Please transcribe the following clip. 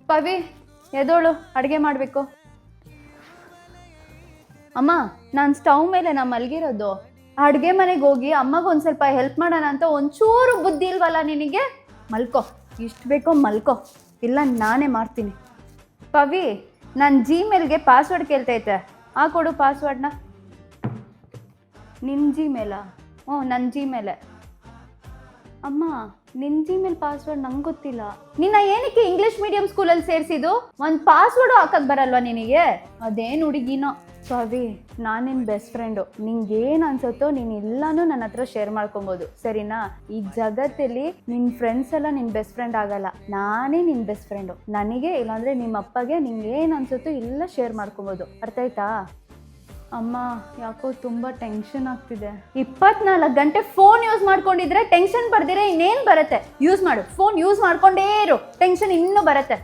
ಪವಿ ಎದೋಳು, ಅಡುಗೆ ಮಾಡಬೇಕು. ಅಮ್ಮ, ನಾನು ಸ್ಟವ್ ಮೇಲೆ ನಾ ಮಲಗಿರೋದು. ಅಡುಗೆ ಮನೆಗೆ ಹೋಗಿ ಅಮ್ಮಗೊಂದು ಸ್ವಲ್ಪ ಹೆಲ್ಪ್ ಮಾಡೋಣ ಅಂತ ಒಂಚೂರು ಬುದ್ಧಿ ಇಲ್ವಲ್ಲ ನಿನಗೆ? ಮಲ್ಕೋ, ಇಷ್ಟು ಬೇಕೋ ಮಲ್ಕೋ, ಇಲ್ಲ ನಾನೇ ಮಾಡ್ತೀನಿ. ಪವಿ, ನನ್ನ ಜಿಮೇಲ್ಗೆ ಪಾಸ್ವರ್ಡ್ ಕೇಳ್ತೈತೆ, ಕೊಡು ಪಾಸ್ವರ್ಡ್ನ. ನಿನ್ನ ಜಿಮೇಲಾ? ಹ್ಞೂ, ನನ್ನ ಜಿಮೇಲೆ. ಅಮ್ಮ, ನಿನ್ನ ಜಿಮೇಲ್ ಪಾಸ್ವರ್ಡ್ ನಂಗೆ ಗೊತ್ತಿಲ್ಲ. ನಿನ್ನ ಏನಕ್ಕೆ ಇಂಗ್ಲೀಷ್ ಮೀಡಿಯಂ ಸ್ಕೂಲಲ್ಲಿ ಸೇರಿಸಿದ್ದು? ಒಂದು ಪಾಸ್ವರ್ಡು ಹಾಕಕ್ಕೆ ಬರಲ್ವಾ ನಿನಗೆ? ಅದೇನು ಹುಡುಗಿನೋ. ಪವಿ, ನಾನು ನಿನ್ನ ಬೆಸ್ಟ್ ಫ್ರೆಂಡು. ನಿಂಗೇನು ಅನ್ಸುತ್ತೋ ನೀನು ಎಲ್ಲನೂ ನನ್ನ ಹತ್ರ ಶೇರ್ ಮಾಡ್ಕೊಬೋದು, ಸರಿನಾ? ಈ ಜಗತ್ತಲ್ಲಿ ನಿನ್ನ ಫ್ರೆಂಡ್ಸ್ ಎಲ್ಲ ನಿನ್ನ ಬೆಸ್ಟ್ ಫ್ರೆಂಡ್ ಆಗಲ್ಲ, ನಾನೇ ನಿನ್ನ ಬೆಸ್ಟ್ ಫ್ರೆಂಡು. ನನಗೆ ಇಲ್ಲಾಂದರೆ ನಿಮ್ಮ ಅಪ್ಪಗೆ ನಿಂಗೇನು ಅನ್ಸುತ್ತೋ ಎಲ್ಲ ಶೇರ್ ಮಾಡ್ಕೊಬೋದು, ಅರ್ಥ ಆಯ್ತಾ? ಅಮ್ಮ, ಯಾಕೋ ತುಂಬ ಟೆನ್ಷನ್ ಆಗ್ತಿದೆ. 24 ಗಂಟೆ ಫೋನ್ ಯೂಸ್ ಮಾಡ್ಕೊಂಡಿದ್ರೆ ಟೆನ್ಷನ್ ಬರ್ದಿರೆ ಇನ್ನೇನು ಬರುತ್ತೆ? ಯೂಸ್ ಮಾಡು, ಫೋನ್ ಯೂಸ್ ಮಾಡ್ಕೊಂಡೇ ಇರು, ಟೆನ್ಷನ್ ಇನ್ನೂ ಬರುತ್ತೆ.